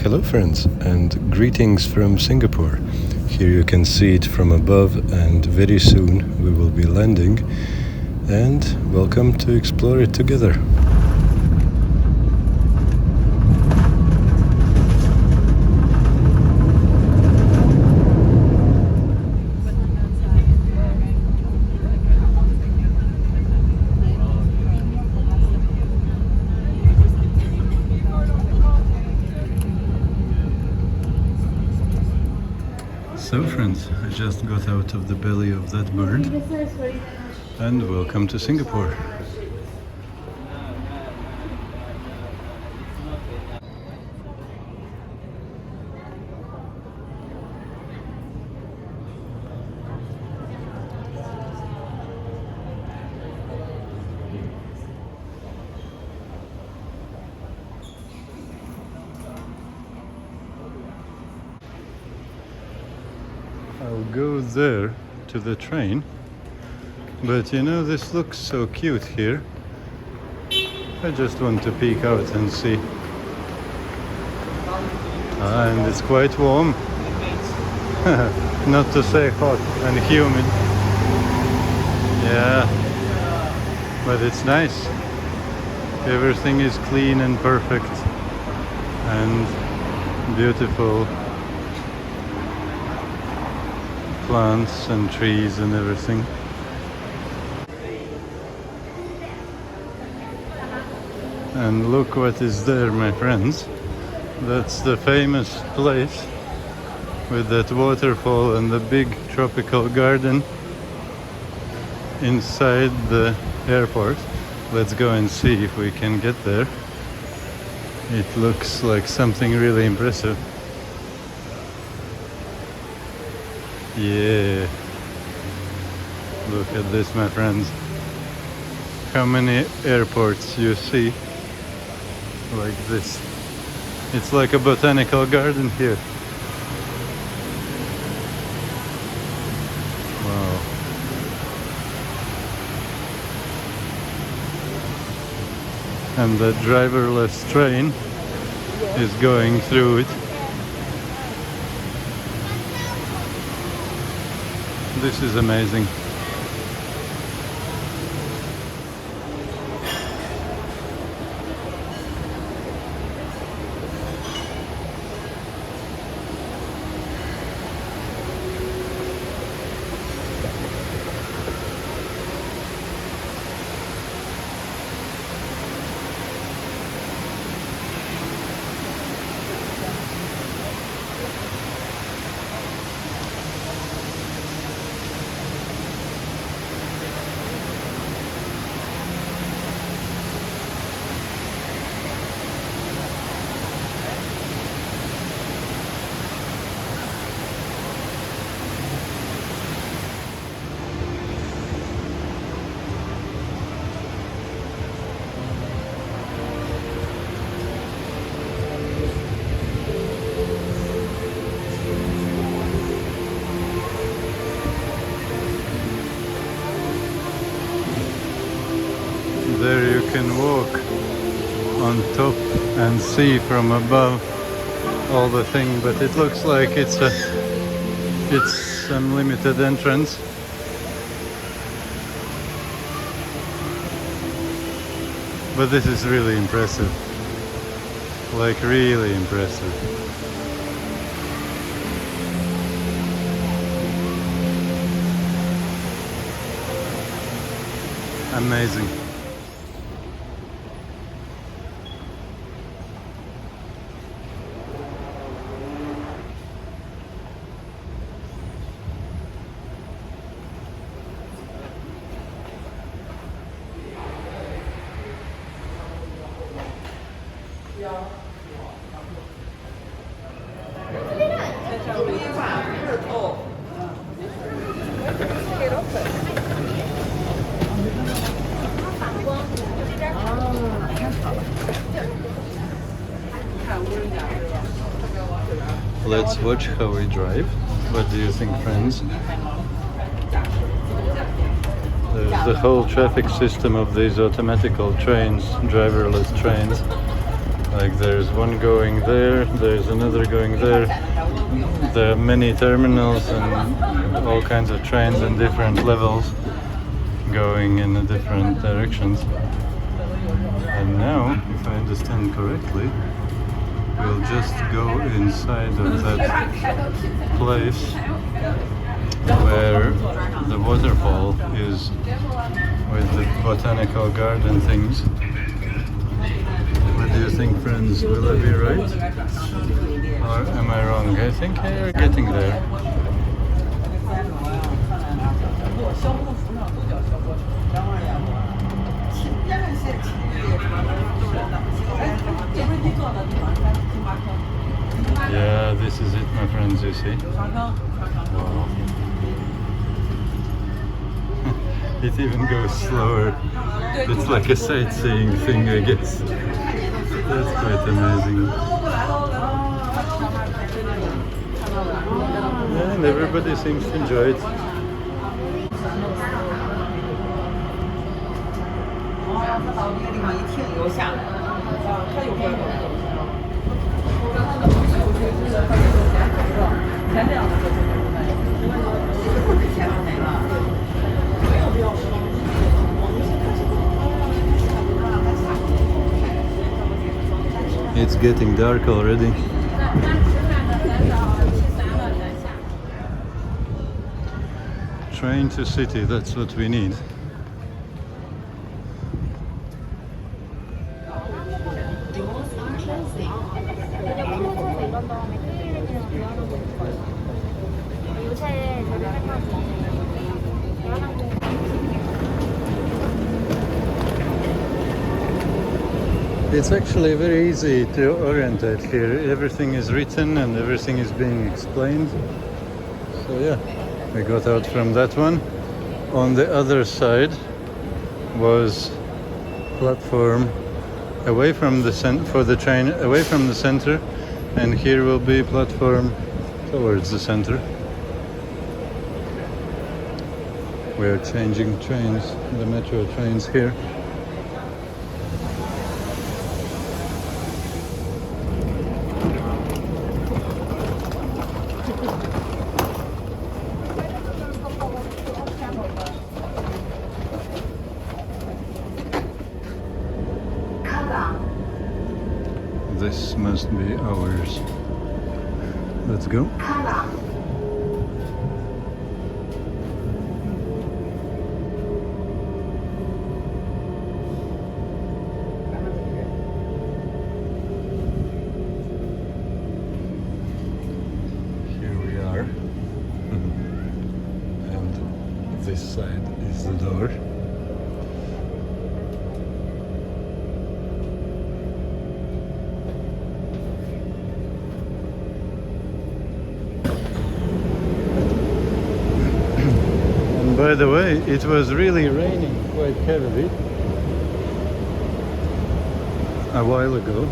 Hello friends and greetings from Singapore. Here you can see it from above and very soon we will be landing, and welcome to explore it together. So friends, I just got out of the belly of that bird and welcome to Singapore. I'll go there to the train, but you know, this looks so cute here. I just want to peek out and see. And it's quite warm, not to say hot and humid. Yeah, but it's nice. Everything is clean and perfect and beautiful. Plants and trees and everything. And look what is there, my friends. That's the famous place with that waterfall and the big tropical garden inside the airport. Let's go and see if we can get there. It looks like something really impressive. Yeah, look at this, my friends. How many airports you see like this? It's like a botanical garden here. Wow. And the driverless train is going through it. This is amazing. There you can walk on top and see from above all the thing, but it looks like it's some limited entrance. But this is really impressive, like really impressive. Amazing. Let's watch how we drive. What do you think, friends? There's the whole traffic system of these automatical trains, driverless trains. Like there's one going there, there's another going there. There are many terminals and all kinds of trains in different levels going in the different directions. And now, if I understand correctly, we'll just go inside of that place where the waterfall is with the botanical garden things. What do you think, friends? Will I be right? Or am I wrong? I think I are getting there. Yeah, this is it, my friends, you see. Wow. It even goes slower. It's like a sightseeing thing, I guess. That's quite amazing. Yeah, and everybody seems to enjoy it. It's getting dark already. Train to city, that's what we need. It's actually very easy to orientate here. Everything is written and everything is being explained. So yeah, we got out from that one. On the other side was platform away from the for the train away from the center, and here will be platform towards the center. We are changing trains, the metro trains here. This must be ours. Let's go. Here we are. And this side is the door. By the way, it was really raining quite heavily a while ago.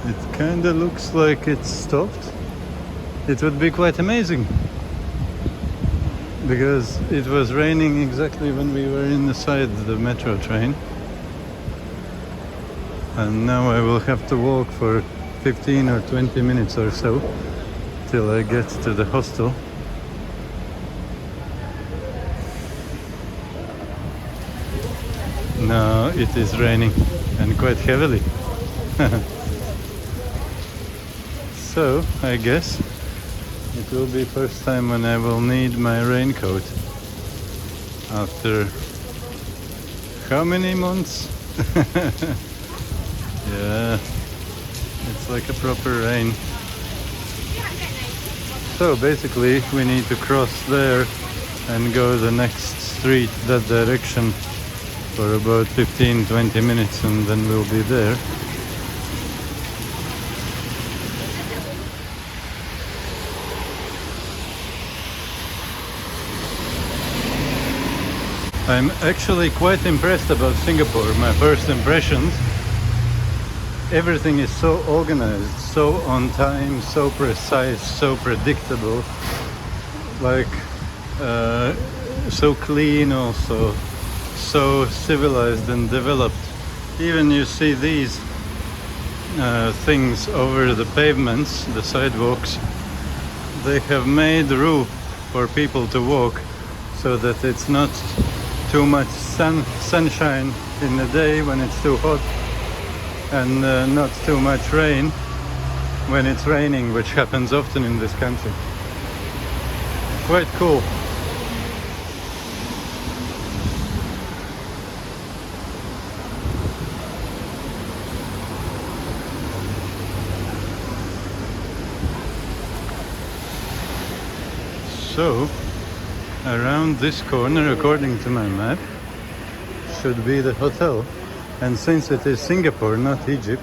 It kind of looks like it stopped. It would be quite amazing because it was raining exactly when we were inside the metro train, and now I will have to walk for 15 or 20 minutes or so till I get to the hostel. No, it is raining, and quite heavily. So, I guess it will be first time when I will need my raincoat after how many months? Yeah, it's like a proper rain. So basically we need to cross there and go the next street that direction for about 15-20 minutes, and then we'll be there. I'm actually quite impressed about Singapore. My first impressions, everything is so organized, so on time, so precise, so predictable, like so clean also, so civilized and developed. Even you see these things over the pavements, the sidewalks. They have made room for people to walk so that it's not too much sunshine in the day when it's too hot, and not too much rain when it's raining, which happens often in this country. Quite cool. So, around this corner, according to my map, should be the hotel. And since it is Singapore, not Egypt,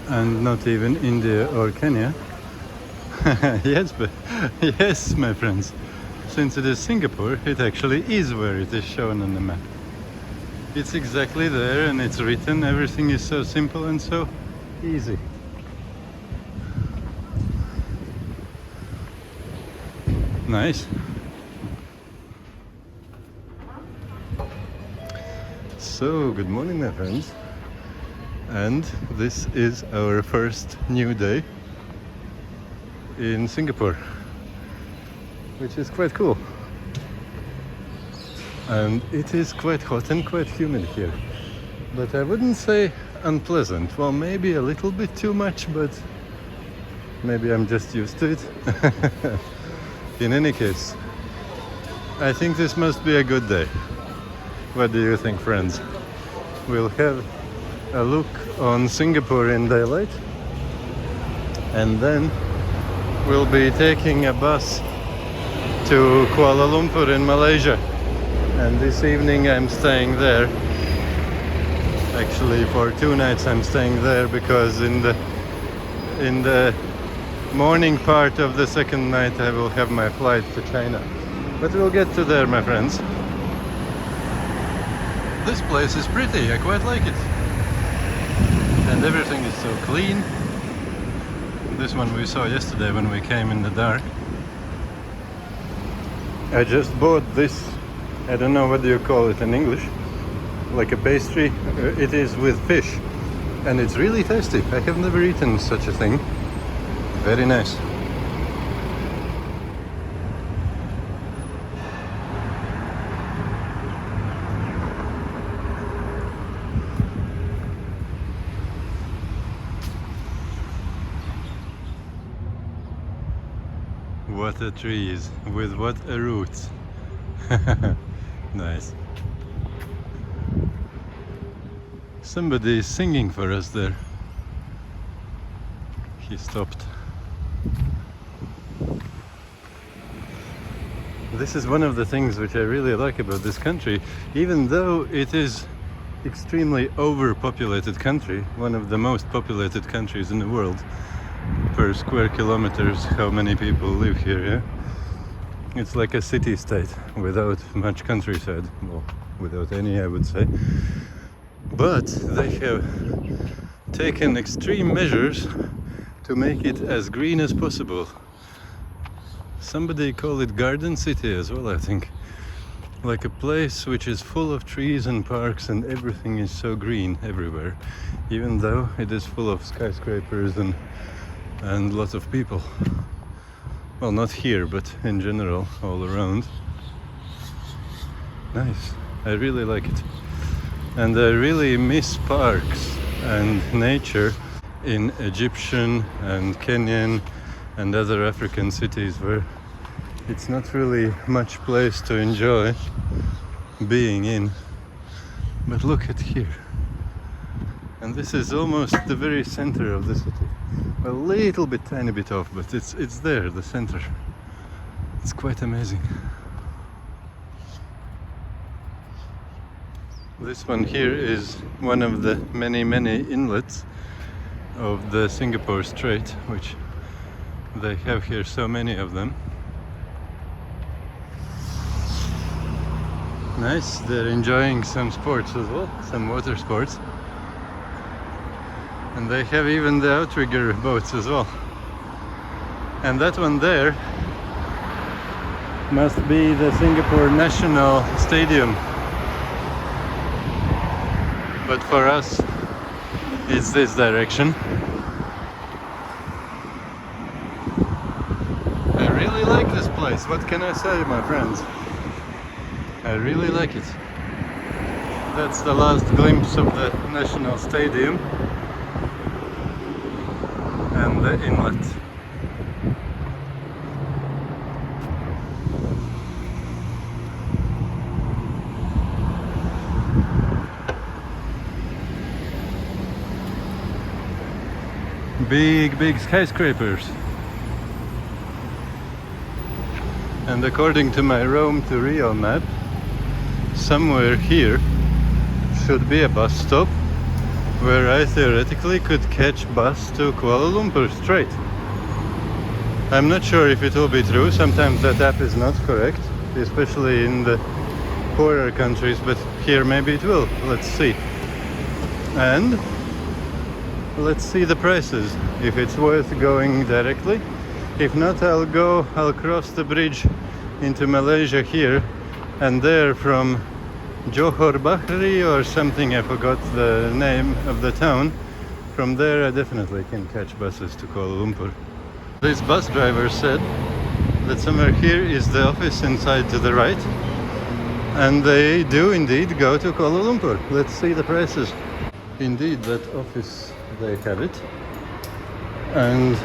and not even India or Kenya, yes, my friends, since it is Singapore, it actually is where it is shown on the map. It's exactly there, and it's written. Everything is so simple and so easy. Nice. So, good morning, my friends. And this is our first new day in Singapore, which is quite cool. And it is quite hot and quite humid here. But I wouldn't say unpleasant. Well, maybe a little bit too much, but maybe I'm just used to it. In any case, I think this must be a good day. What do you think, friends? We'll have a look on Singapore in daylight, and then we'll be taking a bus to Kuala Lumpur in Malaysia. And this evening I'm staying there. Actually, for 2 nights I'm staying there, because in the morning part of the second night I will have my flight to China. But we'll get to there, my friends. This place is pretty, I quite like it. And everything is so clean. This one we saw yesterday when we came in the dark. I just bought this, I don't know what do you call it in English, like a pastry. It is with fish, and it's really tasty. I have never eaten such a thing. Very nice. What a trees, with what a roots. Nice. Somebody is singing for us there. He stopped. This is one of the things which I really like about this country. Even though it is extremely overpopulated country, one of the most populated countries in the world per square kilometers, how many people live here, yeah? It's like a city-state without much countryside, well, without any, I would say. But they have taken extreme measures to make it as green as possible. Somebody call it garden city as well, I think. Like a place which is full of trees and parks, and everything is so green everywhere, even though it is full of skyscrapers and lots of people. Well, not here, but in general, all around. Nice. I really like it. And I really miss parks and nature in Egyptian and Kenyan and other African cities where it's not really much place to enjoy being in. But look at here. And this is almost the very center of the city. A little bit, tiny bit off, but it's there, the center. It's quite amazing. This one here is one of the many inlets of the Singapore Strait, which they have here so many of them. Nice, they're enjoying some sports as well, some water sports. And they have even the outrigger boats as well. And that one there must be the Singapore National Stadium. But for us, It's this direction. I really like this place. What can I say, my friends? I really like it. That's the last glimpse of the National Stadium and the inlet. Big skyscrapers. And according to my Rome to Rio map, somewhere here should be a bus stop where I theoretically could catch bus to Kuala Lumpur straight. I'm not sure if it will be true. Sometimes that app is not correct, especially in the poorer countries, but here maybe it will. Let's see. And let's see the prices, if it's worth going directly. If not, I'll cross the bridge into Malaysia here, and there from Johor Bahri or something, I forgot the name of the town. From there I definitely can catch buses to Kuala Lumpur. This bus driver said that somewhere here is the office inside to the right, and they do indeed go to Kuala Lumpur. Let's see the prices. Indeed, that office, they have it, and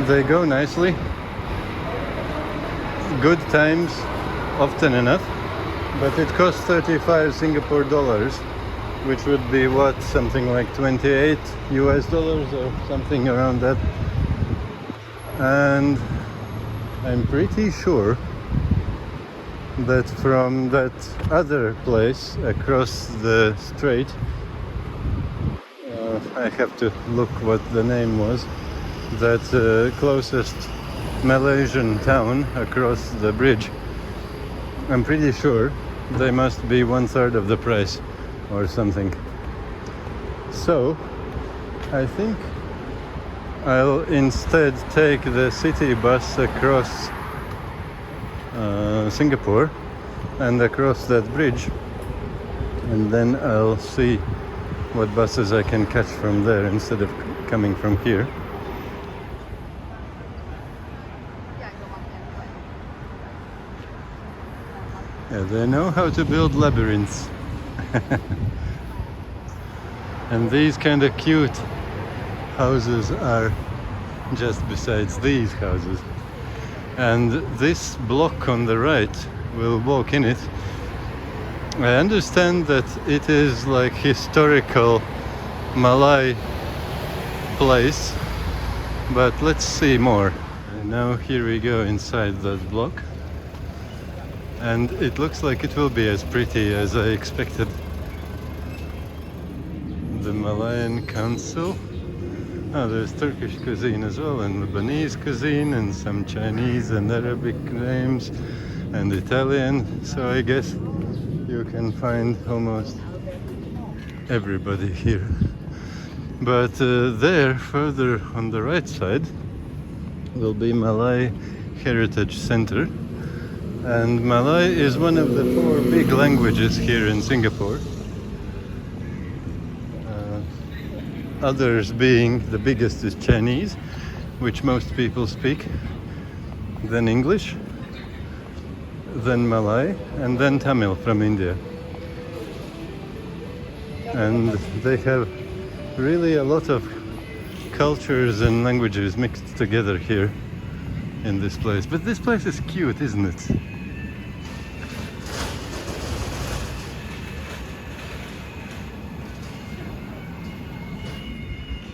they go nicely. Good times, often enough, but it costs 35 Singapore dollars, which would be what, something like 28 US dollars or something around that. And I'm pretty sure that from that other place across the strait, I have to look what the name was, that closest Malaysian town across the bridge, I'm pretty sure they must be 1/3 of the price or something. So I think I'll instead take the city bus across Singapore and across that bridge, and then I'll see what buses I can catch from there instead of coming from here. Yeah, they know how to build labyrinths. And these kind of cute houses are just besides these houses. And this block on the right, we'll walk in it. I understand that it is like historical Malay place, but let's see more. And now here we go inside that block, and it looks like it will be as pretty as I expected. The Malayan Council. Oh, there's Turkish cuisine as well, and Lebanese cuisine, and some Chinese and Arabic names, and Italian. So I guess you can find almost everybody here. But there, further on the right side, will be Malay Heritage Center. And Malay is one of the 4 big languages here in Singapore. Others being, the biggest is Chinese, which most people speak, then English, then Malay, and then Tamil from India. And they have really a lot of cultures and languages mixed together here in this place. But this place is cute, isn't it?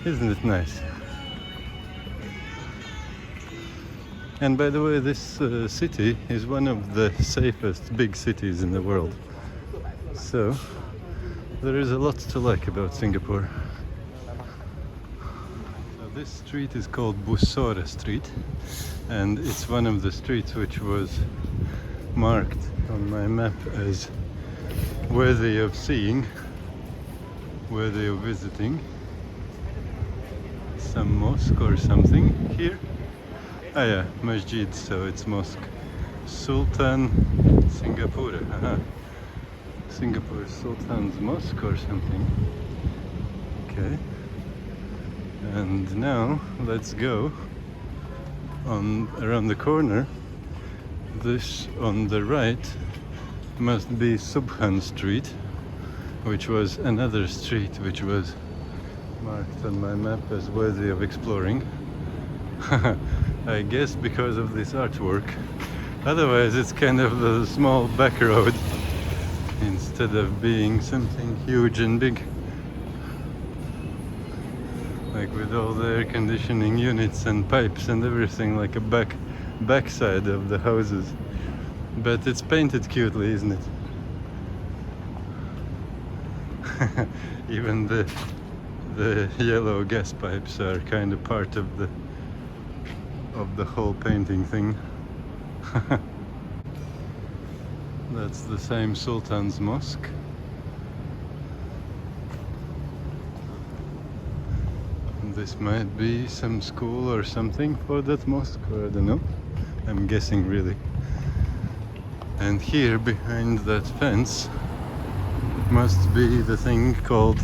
Isn't it nice? And by the way, this city is one of the safest big cities in the world. So there is a lot to like about Singapore. So this street is called Busora Street, and it's one of the streets which was marked on my map as worthy of seeing, worthy of visiting. Some mosque or something here. Ah yeah, masjid, so it's mosque. Sultan Singapore. Singapore Sultan's Mosque or something. Okay. And now let's go on around the corner. This on the right must be Subhan Street, which was another street which was marked on my map as worthy of exploring. I guess because of this artwork. Otherwise it's kind of a small back road instead of being something huge and big, like with all the air conditioning units and pipes and everything, like a backside of the houses. But it's painted cutely, isn't it? Even the yellow gas pipes are kind of part of the whole painting thing. That's the same Sultan's Mosque. This might be some school or something for that mosque, or I don't know. I'm guessing really. And here behind that fence must be the thing called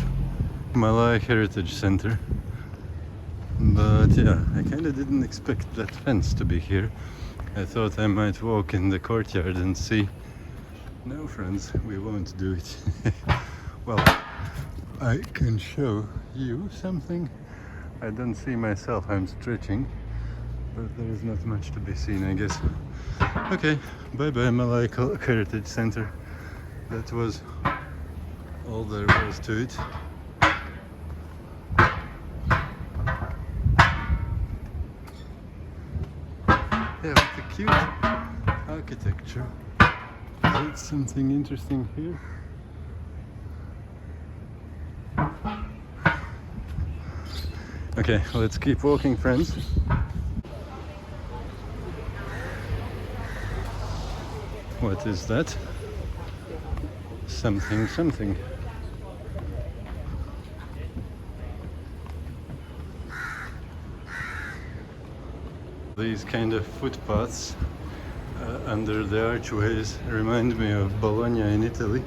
Malay Heritage Center. But yeah, I kinda didn't expect that fence to be here. I thought I might walk in the courtyard and see. No, friends, we won't do it. Well, I can show you something. I don't see myself, I'm stretching, but there is not much to be seen, I guess. Okay, bye bye Malay Heritage Center. That was all there was to it. Yeah, what a cute architecture. Is it something interesting here? Okay, let's keep walking, friends. What is that? Something. These kind of footpaths under the archways remind me of Bologna in Italy.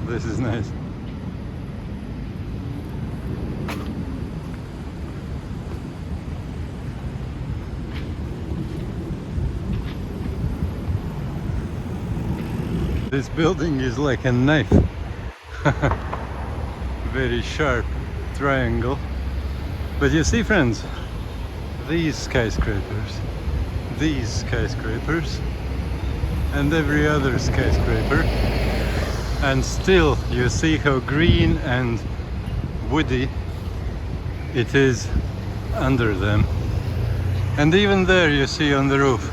This is nice. This building is like a knife. Very sharp triangle. But you see, friends, these skyscrapers, and every other skyscraper, and still you see how green and woody it is under them. And even there you see on the roof.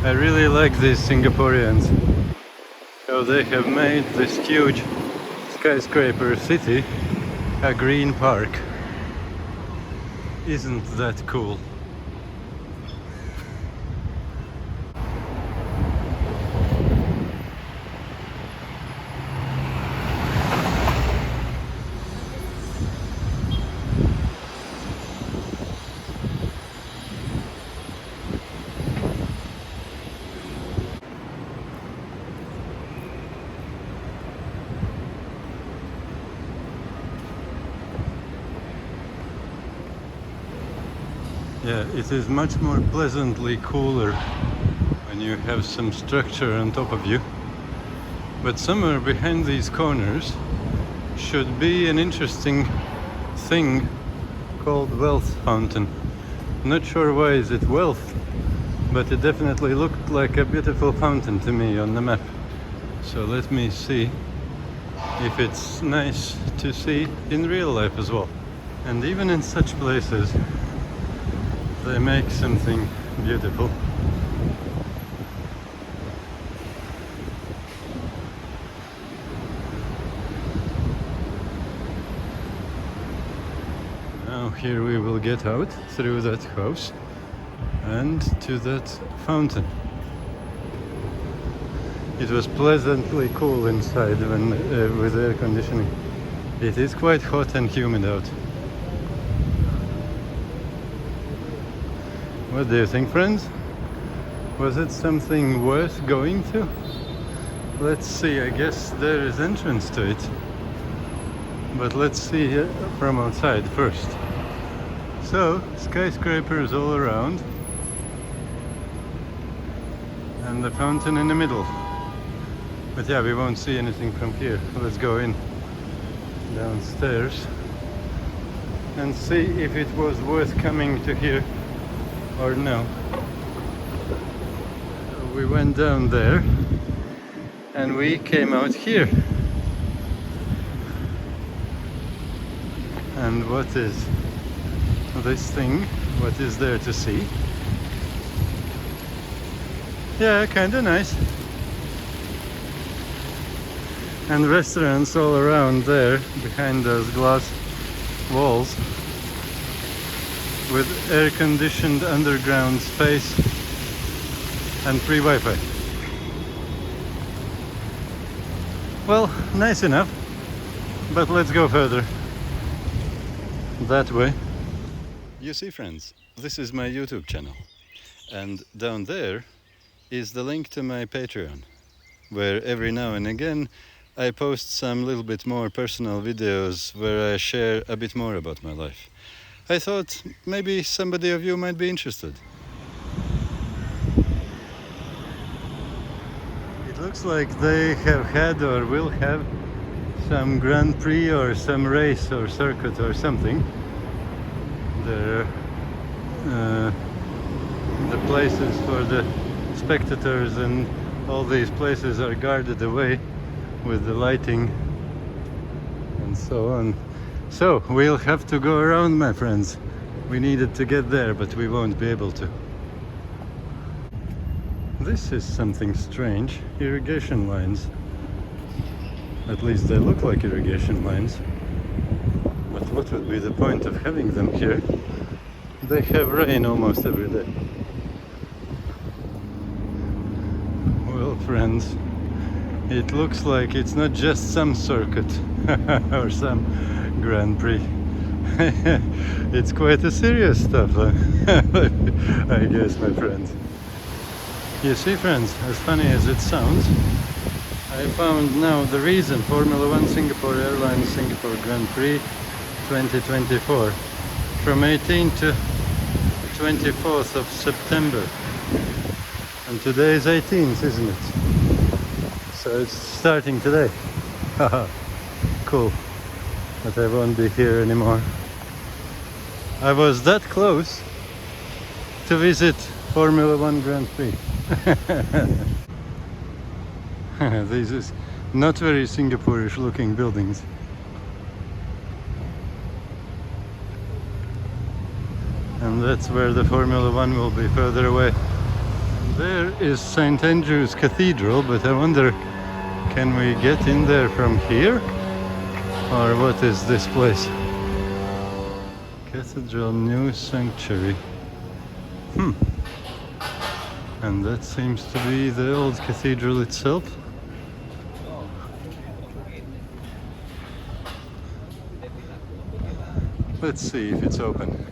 I really like these Singaporeans, how they have made this huge skyscraper city a green park. Isn't that cool? Yeah, it is much more pleasantly cooler when you have some structure on top of you. But somewhere behind these corners should be an interesting thing called Wealth Fountain. Not sure why is it wealth, but it definitely looked like a beautiful fountain to me on the map. So let me see if it's nice to see in real life as well. And even in such places, they make something beautiful. Now here we will get out through that house and to that fountain. It was pleasantly cool inside when with air conditioning. It is quite hot and humid out. What do you think, friends? Was it something worth going to? Let's see, I guess there is entrance to it. But let's see from outside first. So, skyscrapers all around. And the fountain in the middle. But yeah, we won't see anything from here. Let's go in downstairs and see if it was worth coming to here or no. We went down there and we came out here. And what is this thing? What is there to see? Yeah, kinda nice. And restaurants all around there, behind those glass walls, with air-conditioned underground space and free Wi-Fi. Well, nice enough, but let's go further. That way. You see, friends, this is my YouTube channel, and down there is the link to my Patreon, where every now and again I post some little bit more personal videos where I share a bit more about my life. I thought maybe somebody of you might be interested. It looks like they have had or will have some Grand Prix or some race or circuit or something. The places for the spectators and all these places are guarded away with the lighting and so on. So we'll have to go around, my friends. We needed to get there, but we won't be able to. This is something strange. Irrigation lines. At least they look like irrigation lines. But what would be the point of having them here? They have rain almost every day. Well, friends, it looks like it's not just some circuit or some Grand Prix. It's quite a serious stuff, I guess, my friends. You see, friends, as funny as it sounds, I found now the reason. Formula 1 Singapore Airlines Singapore Grand Prix 2024 from 18th to 24th of September. And today is 18th, isn't it? So it's starting today. Haha, cool. But I won't be here anymore. I was that close to visit Formula 1 Grand Prix. These is not very Singaporeish looking buildings. And that's where the Formula 1 will be, further away. There is St. Andrew's Cathedral, but I wonder, can we get in there from here? Or what is this place? Cathedral New Sanctuary. And that seems to be the old cathedral itself. Let's see if it's open.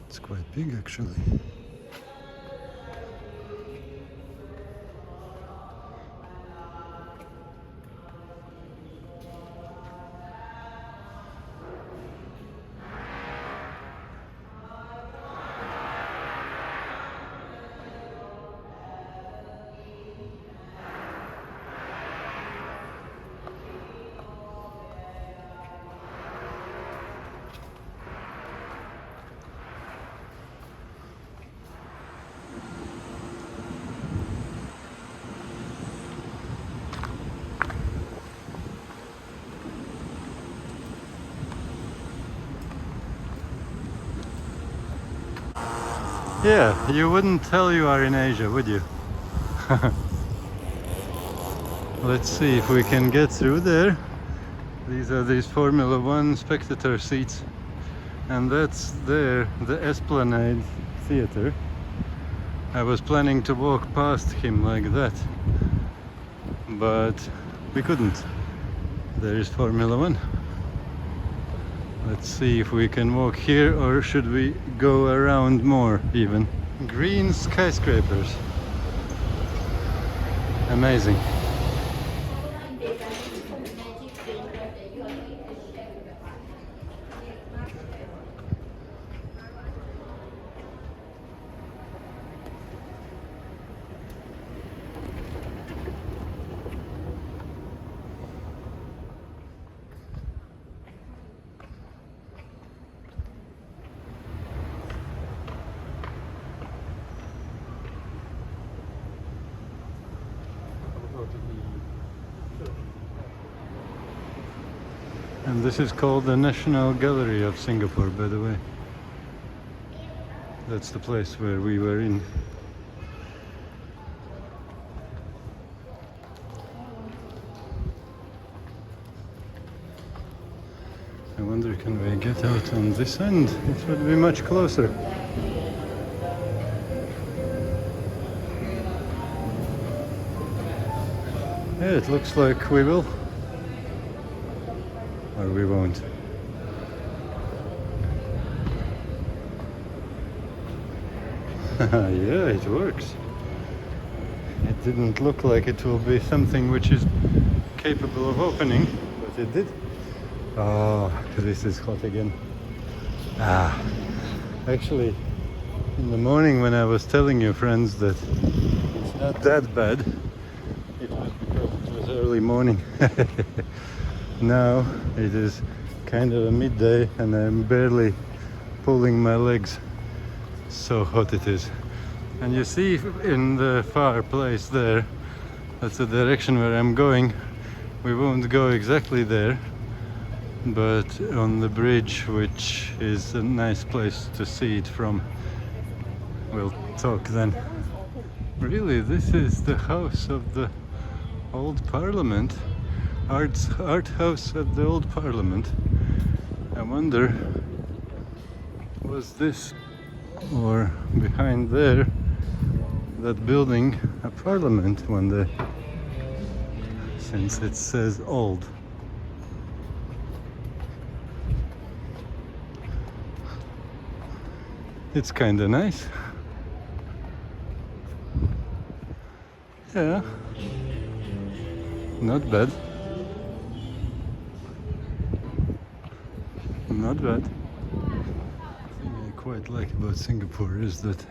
It's quite big, actually. Yeah, you wouldn't tell you are in Asia, would you? Let's see if we can get through there. These are these Formula One spectator seats. And that's there, the Esplanade Theatre. I was planning to walk past him like that, but we couldn't. There is Formula One. Let's see if we can walk here, or should we go around more even. Green skyscrapers. Amazing. And this is called the National Gallery of Singapore, by the way. That's the place where we were in. I wonder, can we get out on this end? It would be much closer. Yeah, it looks like we will. Or we won't. Yeah, it works. It didn't look like it will be something which is capable of opening, but it did. Oh, this is hot again. Actually, in the morning when I was telling you, friends, that it's not that bad, it was because it was early morning. Now it is kind of a midday and I'm barely pulling my legs. So hot it is. And you see in the far place there, that's the direction where I'm going. We won't go exactly there, but on the bridge, which is a nice place to see it from. We'll talk then. Really, this is the house of the old parliament. Art house at the old parliament. I wonder, was this, or behind there, that building, a parliament one day, since it says old. It's kinda nice. Yeah, not bad. Not bad. The thing I quite like about Singapore is that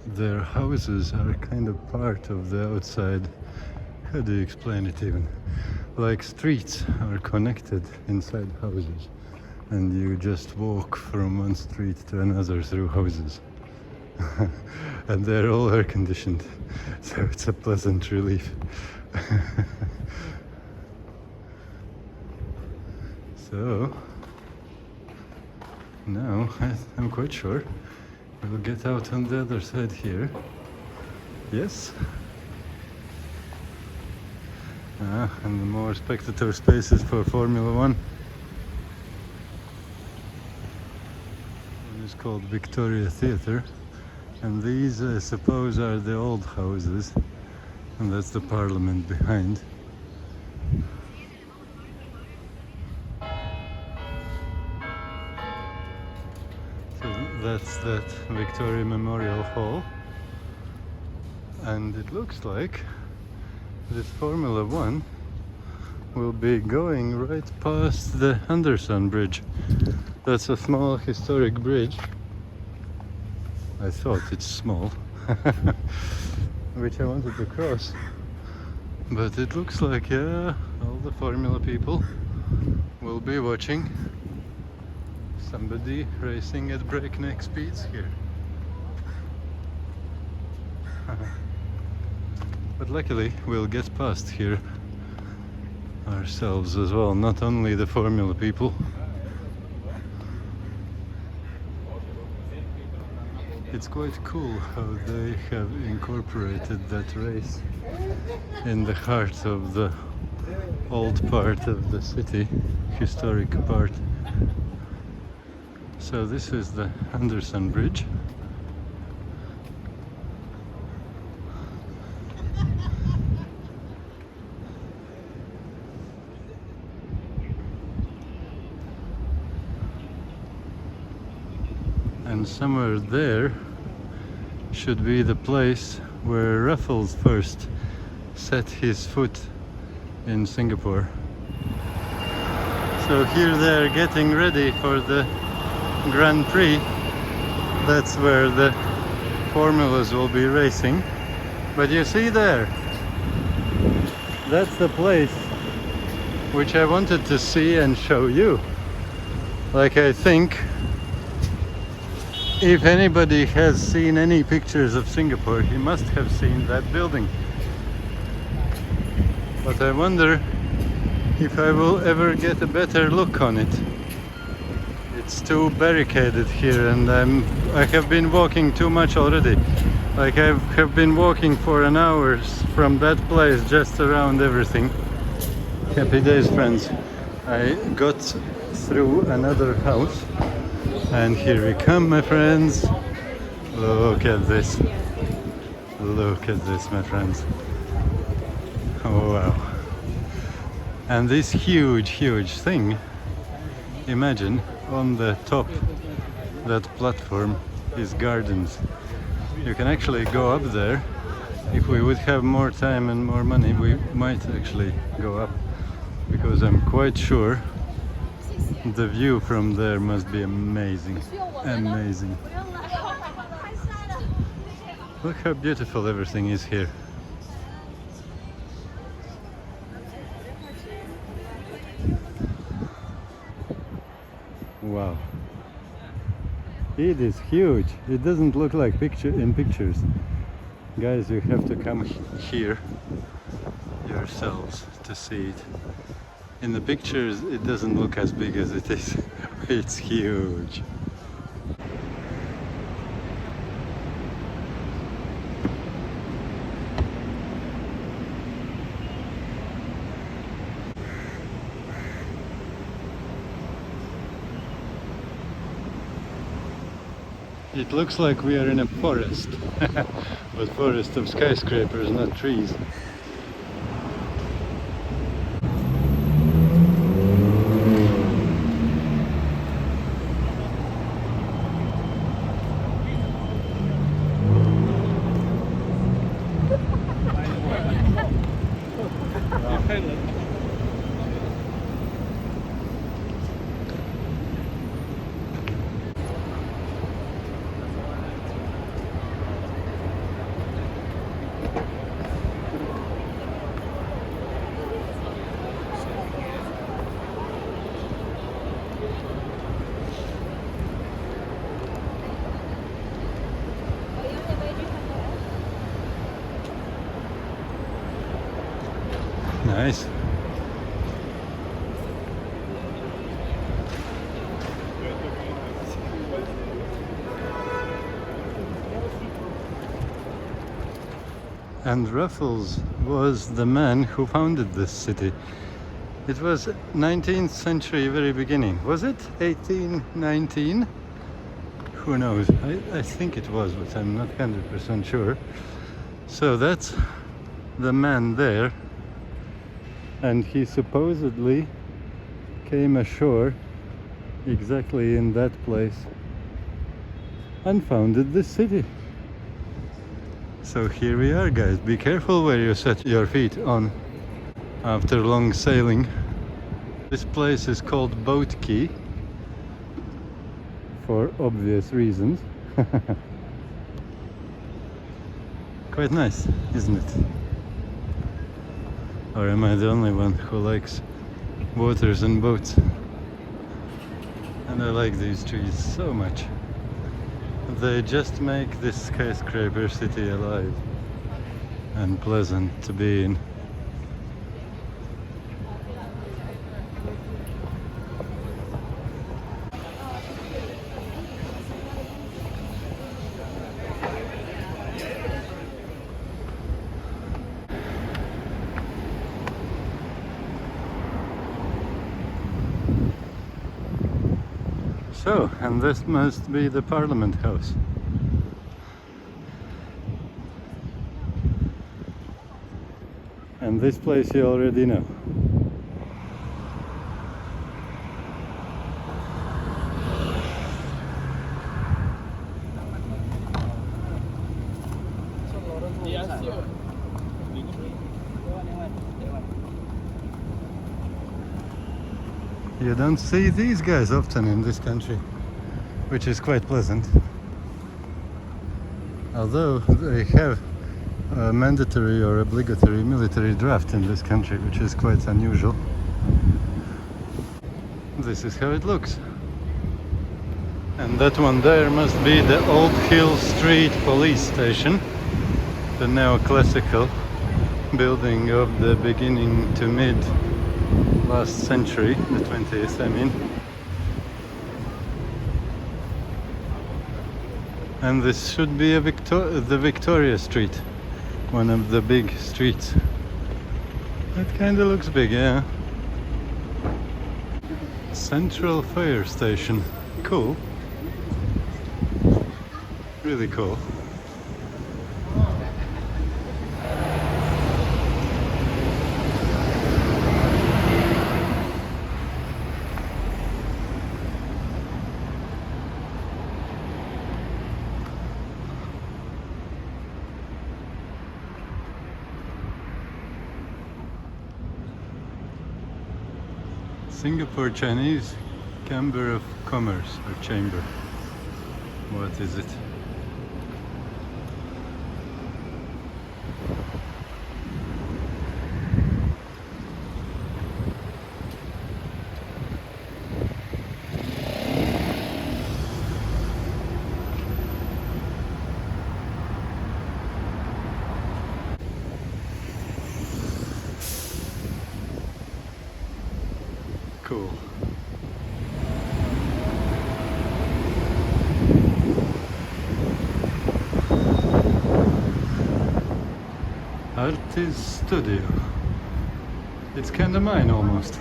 their houses are kind of part of the outside. How do you explain it even? Like streets are connected inside houses, and you just walk from one street to another through houses. And they're all air conditioned, so it's a pleasant relief. So now I'm quite sure we'll get out on the other side here. Yes. And the more spectator spaces for Formula One. One is called Victoria Theatre, and these I suppose are the old houses, and that's the parliament behind. That's that Victoria Memorial Hall, and it looks like this Formula One will be going right past the Henderson Bridge. That's a small historic bridge. I thought it's small, which I wanted to cross, but it looks like, yeah, all the Formula people will be watching somebody racing at breakneck speeds here. But luckily we'll get past here ourselves as well, not only the Formula people. It's quite cool how they have incorporated that race in the heart of the old part of the city, historic part. So this is the Anderson Bridge. And somewhere there should be the place where Raffles first set his foot in Singapore. So here they're getting ready for the Grand Prix. That's where the formulas will be racing. But you see there, that's the place which I wanted to see and show you. Like, I think if anybody has seen any pictures of Singapore, he must have seen that building. But I wonder if I will ever get a better look on it. It's too barricaded here, and I have been walking too much already. Like, I have been walking for an hour from that place just around everything. Happy days, friends. I got through another house, and here we come, my friends. Look at this. Look at this, my friends. Oh wow. And this huge thing, imagine on the top, that platform is gardens. You can actually go up there. If we would have more time and more money, we might actually go up, because I'm quite sure the view from there must be amazing. Amazing. Look how beautiful everything is here. Wow. It is huge. It doesn't look like in pictures. Guys, you have to come here yourselves to see it. In the pictures it doesn't look as big as it is. It's huge. It looks like we are in a forest, but forest of skyscrapers, not trees. Nice. And Raffles was the man who founded this city. It was 19th century, very beginning. Was it 1819? Who knows? I think it was, but I'm not 100% sure. So that's the man there. And he supposedly came ashore exactly in that place and founded this city. So here we are, guys. Be careful where you set your feet on after long sailing. This place is called Boat Quay for obvious reasons. Quite nice, isn't it? Or am I the only one who likes waters and boats? And I like these trees so much. They just make this skyscraper city alive and pleasant to be in. So, and this must be the Parliament House. And this place you already know. You don't see these guys often in this country, which is quite pleasant. Although they have a mandatory or obligatory military draft in this country, which is quite unusual. This is how it looks. And that one there must be the Old Hill Street police station, the neoclassical building of the beginning to mid last century, the 20th, I mean. And this should be the Victoria Street, one of the big streets. That kind of looks big, yeah. Central Fire Station. Cool. Really cool. Singapore Chinese Chamber of Commerce or Chamber. What is it? Cool. Artist Studio. It's kind of mine almost.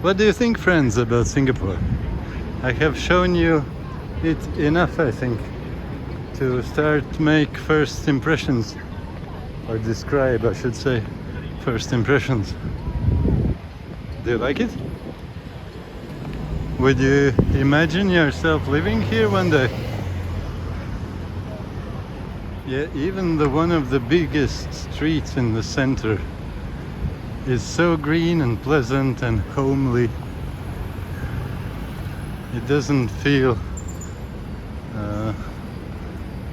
What do you think, friends, about Singapore? I have shown you it enough, I think, to start make first impressions, or describe, I should say, first impressions. Do you like it? Would you imagine yourself living here one day? Yeah, even one of the biggest streets in the center is so green and pleasant and homely. It doesn't feel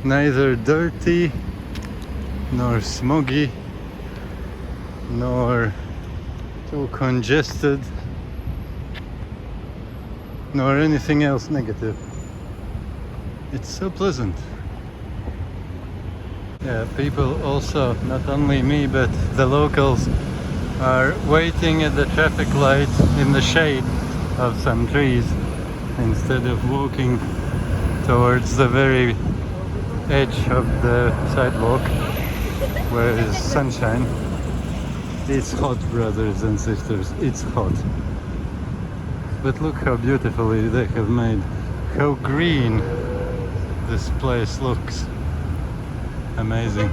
neither dirty nor smoggy nor too congested nor anything else negative. It's so pleasant. Yeah, people also, not only me but the locals, are waiting at the traffic light in the shade of some trees instead of walking towards the very edge of the sidewalk where is sunshine. It's hot, brothers and sisters, it's hot. But look how beautifully they have made, how green this place looks. Amazing.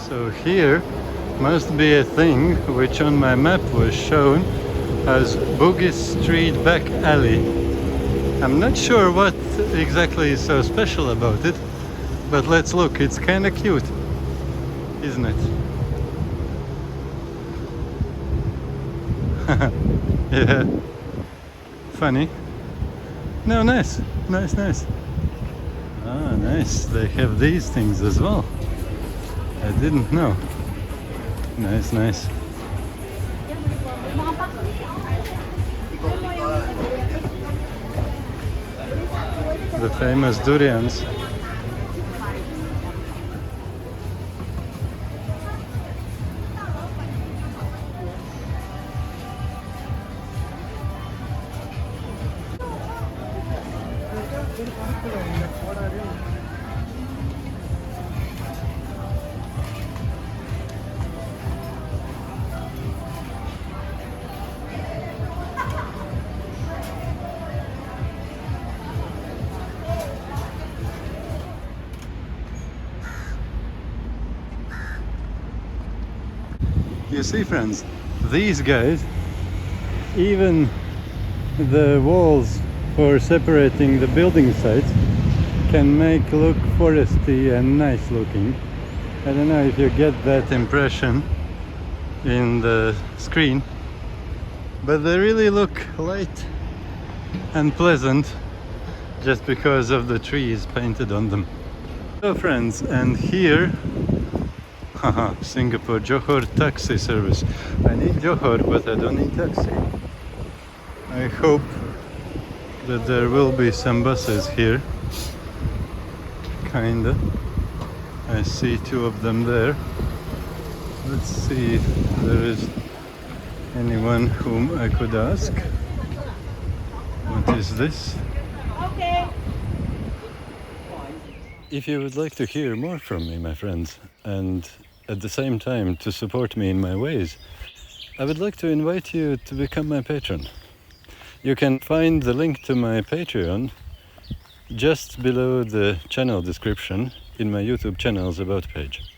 So here must be a thing which on my map was shown as Bugis Street Back Alley. I'm not sure what exactly is so special about it, but let's look. It's kind of cute, isn't it? Yeah, funny. No, nice, nice, nice. Ah, nice. They have these things as well. I didn't know. Nice, nice. The famous durians. You see, friends, these guys, even the walls for separating the building sites can make look foresty and nice looking. I don't know if you get that impression in the screen, but they really look light and pleasant just because of the trees painted on them. So friends, and here haha, Singapore Johor taxi service. I need Johor, but I don't need taxi. I hope that there will be some buses here. Kinda. I see two of them there. Let's see if there is anyone whom I could ask. What is this? Okay. If you would like to hear more from me, my friends, and at the same time to support me in my ways, I would like to invite you to become my patron. You can find the link to my Patreon just below the channel description in my YouTube channel's About page.